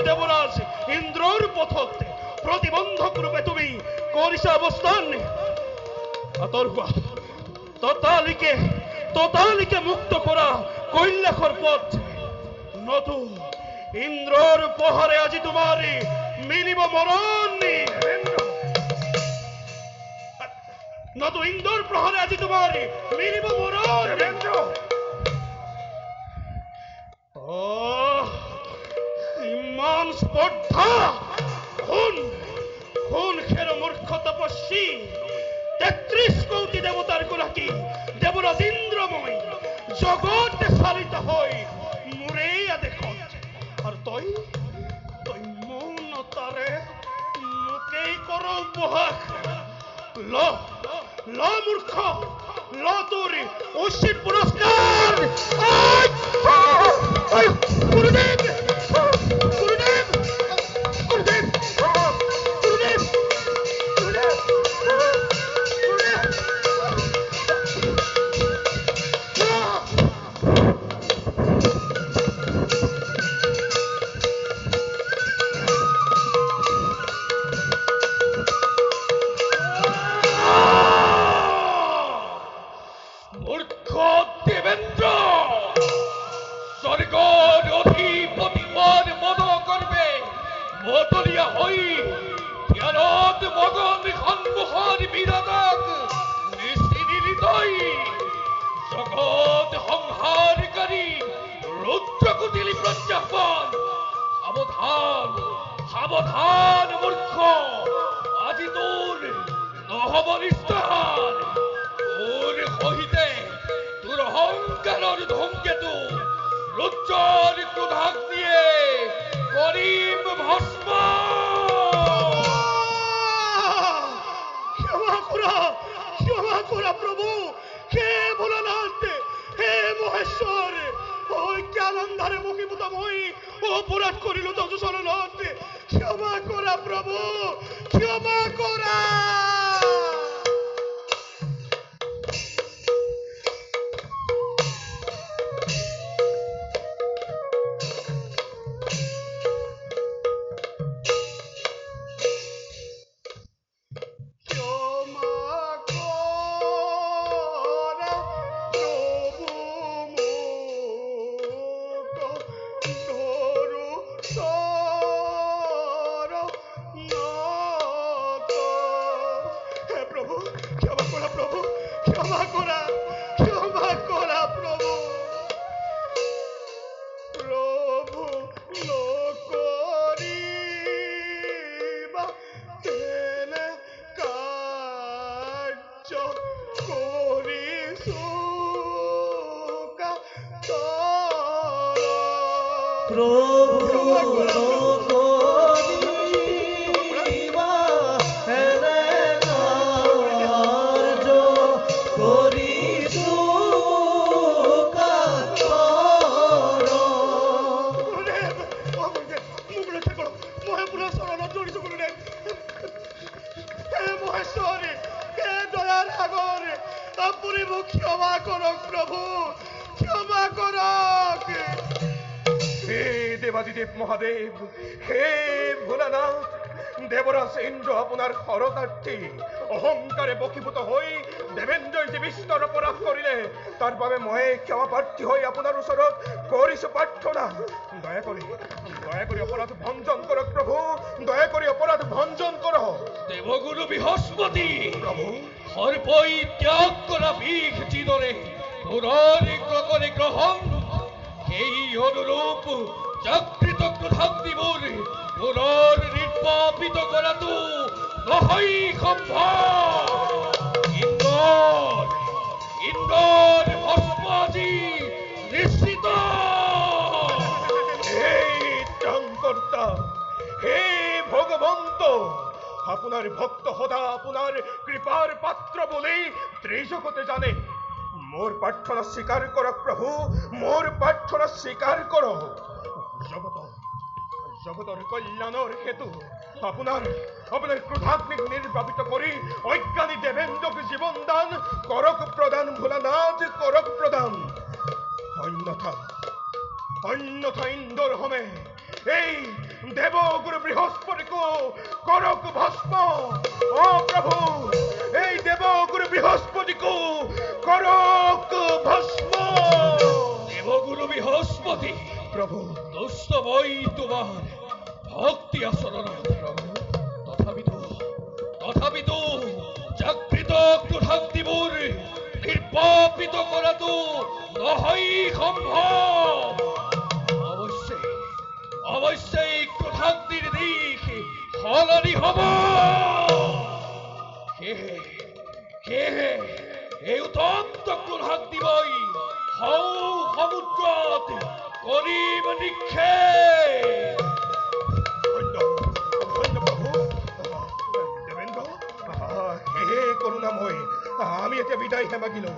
দেবরাজ ইন্দ্রর পথতে প্রতিবন্ধক রূপে তুমি করিস অবস্থান। ততালিকে মুক্ত করা কৈলাসর পথ নতু ইন্দ্রর প্রহারে আজি তোমার মিলিব মরণ। নতু ইন্দ্রর প্রহারে আজি তোমার মিলিব মরণ। ইমান স্পর্ধা খুন খের মূর্খ তপস্বী ৩৩ কোটি দেবতার গুলাকি দেবরাজ ইন্দ্রময় জগতে সালিত হই মুরেয়া দেখত। আর তুই মৌনতারে মুখেই কর উপহাস। ল মূর্খ ল তোর অশ্বিন পুরস্কার। গুরুদেব গুরুদেব গুরুদেব গুরুদেব গুরুদেব মূর্খ দেবেন্দ্র স্বর্গর অধিপতি পদ মদ করবে মতলিয়া হই ধ্যানত মগন খানমোহন বিরাটক নিশিনিলিতই জগৎ সংহারকারী রুদ্রকুটিলি প্রজ্ঞাপন। সাবধান সাবধান মূর্খ, আজি তোর নহব নিস্তার। তোর কহিতে তোর অহংকারের ধূমকেতু রুদ্র ক্রোধাগ দিয়ে করিম ভস্ম। ক্ষমা করা প্রভু, হে ভোলানাথ, হে মহেশ্বর। ওই জ্ঞানন্ধারে মুখীভূত মই অপরাধ করিল তত শরণাথ। ক্ষমা করা প্রভু, ক্ষমা করা। ক্ষমা করক প্রভু, ক্ষমা করক। হে দেবাদিদেব মহাদেব, হে ভোলানাথ, দেবরাজ ইন্দ্র আপনার খরতার্থী অহংকারে বকিভূত হই দেবেন্দ্রই যে বিস্তর অপরাধ করিলে তার বাবে ময়ে ক্ষমা প্রার্থী হই আপনার ওচৰত কৰিছো প্রার্থনা। দয়া করে অপরাধ ভঞ্জন করক প্রভু, দয়া করে অপরাধ ভঞ্জন করো। দেবগুরু বৃহস্পতি, প্রভু সর্বই ত্যাগ কৰা বিষ যিদৰে পুনৰি গ্ৰহণ সেই অনুৰূপ জাগৃত ক্ৰোধাগ্নিবোৰ পুনৰ নিৰ্বাপিত কৰাটো নহয় সম্ভৱ। ইন্দ্ৰৰ ভস্ম আজি নিশ্চিত। হে ত্ৰাণকৰ্তা, হে ভগৱন্ত, আপোনাৰ ভক্ত সদা আপোনাৰ কৃপাৰ পাত্ৰ বুলি ত্ৰিজগতে জানে। মোৰ প্ৰাৰ্থনা স্বীকাৰ কৰক প্ৰভু, মোৰ প্ৰাৰ্থনা স্বীকাৰ কৰক। জগতৰ কল্যাণৰ হেতু আপোনাৰ ক্ৰোধাগ্নিক নিৰ্বাপিত কৰি অজ্ঞানী দেৱেন্দ্ৰক জীৱন দান কৰক প্ৰদান, ভোলানাথ কৰক প্ৰদান। অন্যথা ইন্দ্ৰৰ সমে এই দেৱগুৰু বৃহস্পতিকো কৰক ভস্ম। অ প্ৰভু, এই দেৱগুৰু বৃহস্পতিকো কৰক ভস্ম। দেৱগুৰু বৃহস্পতি প্ৰভু, দুষ্ট মই তোমাৰ ভক্তি আচৰণত প্ৰভু, তথাপিতো জাগৃত ক্ৰোধাগ্নিবোৰ নিৰ্বাপিত কৰাটো নহয় সম্ভৱ। অৱশ্যেই ক্ৰোধাগ্নিৰ দিশ সলনি হ'ব। সেয়েহে এই উত্তপ্ত ক্ৰোধাগ্নিময় সমুদ্ৰত কৰিম নিক্ষেপ। ধন্য প্ৰভু। দেৱেন্দ্ৰ, হে কৰোণাময়, আমি এতিয়া বিদায়হে মাগিলো।